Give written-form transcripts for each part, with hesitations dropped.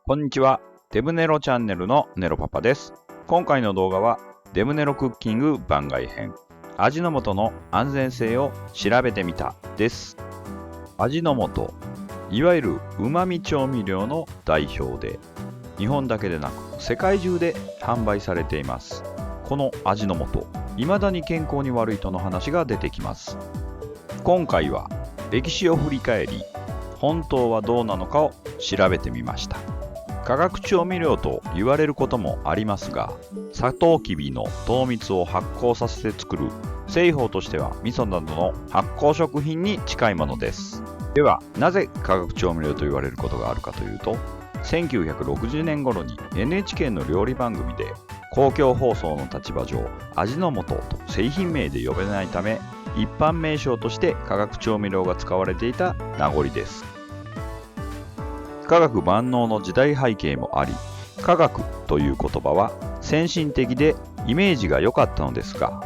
こんにちは。デブネロチャンネルのネロパパです。今回の動画はデブネロクッキング番外編、味の素の安全性を調べてみたです。味の素、いわゆる旨味調味料の代表で、日本だけでなく世界中で販売されています。この味の素、未だに健康に悪いとの話が出てきます。今回は歴史を振り返り、本当はどうなのかを調べてみました。化学調味料と言われることもありますが、サトウキビの糖蜜を発酵させて作る製法としては味噌などの発酵食品に近いものです。では、なぜ化学調味料と言われることがあるかというと、1960年頃に NHK の料理番組で公共放送の立場上、味の素と製品名で呼べないため、一般名称として化学調味料が使われていた名残です。化学万能の時代背景もあり、化学という言葉は先進的でイメージが良かったのですが、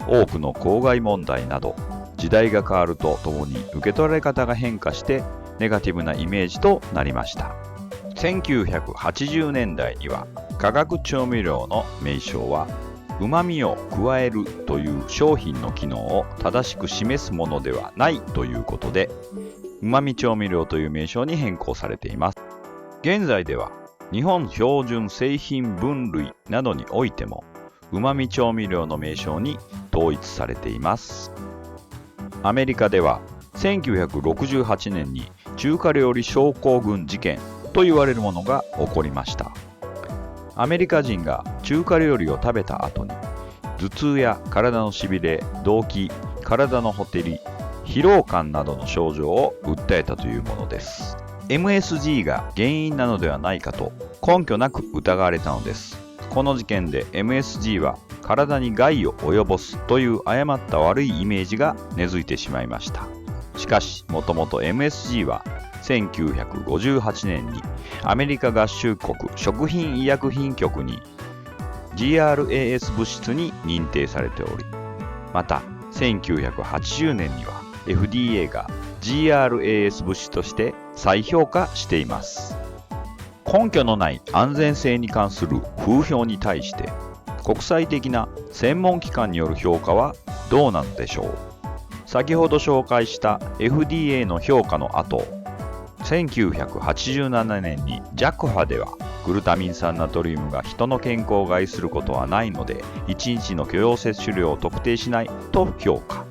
多くの公害問題など時代が変わるとともに受け取られ方が変化してネガティブなイメージとなりました。1980年代には化学調味料の名称は旨味を加えるという商品の機能を正しく示すものではないということで、旨味調味料という名称に変更されています。現在では日本標準製品分類などにおいても旨味調味料の名称に統一されています。アメリカでは1968年に中華料理症候群事件と言われるものが起こりました。アメリカ人が中華料理を食べた後に頭痛や体のしびれ、動悸、体のほてり、疲労感などの症状を訴えたというものです。MSG が原因なのではないかと根拠なく疑われたのです。この事件で MSG は体に害を及ぼすという誤った悪いイメージが根付いてしまいました。しかし、もともと MSG は1958年にアメリカ合衆国食品医薬品局に GRAS 物質に認定されており、また1980年にはFDA が GRAS 物質として再評価しています。根拠のない安全性に関する風評に対して国際的な専門機関による評価はどうなのでしょう。先ほど紹介した FDA の評価の後、1987年に JACFA ではグルタミン酸ナトリウムが人の健康を害することはないので1日の許容摂取量を特定しないと評価。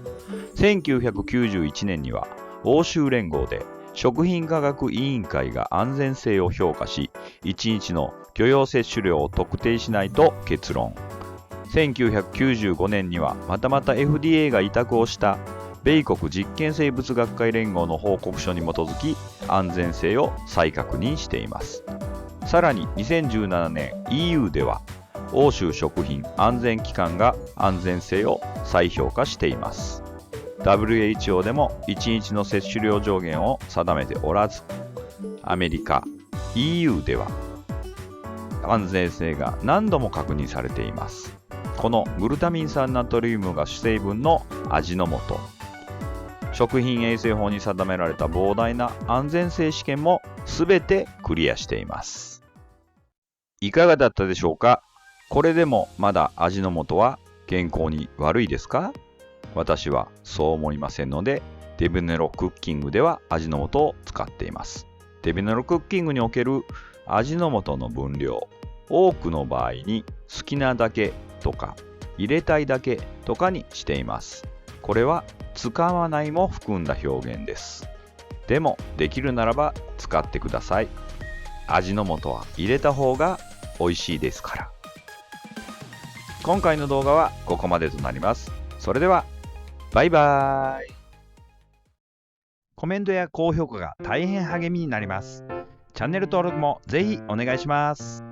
1991年には欧州連合で食品科学委員会が安全性を評価し、1日の許容摂取量を特定しないと結論。1995年にはまた FDA が委託をした米国実験生物学会連合の報告書に基づき安全性を再確認しています。さらに2017年 EU では欧州食品安全機関が安全性を再評価しています。WHO でも1日の摂取量上限を定めておらず、アメリカ、EU では安全性が何度も確認されています。このグルタミン酸ナトリウムが主成分の味の素、食品衛生法に定められた膨大な安全性試験も全てクリアしています。いかがだったでしょうか。これでもまだ味の素は健康に悪いですか？私はそう思いませんので、デブネロクッキングでは味の素を使っています。デブネロクッキングにおける味の素の分量、多くの場合に好きなだけとか入れたいだけとかにしています。これは使わないも含んだ表現です。でもできるならば使ってください。味の素は入れた方が美味しいですから。今回の動画はここまでとなります。それではバイバーイ。コメントや高評価が大変励みになります。チャンネル登録もぜひお願いします。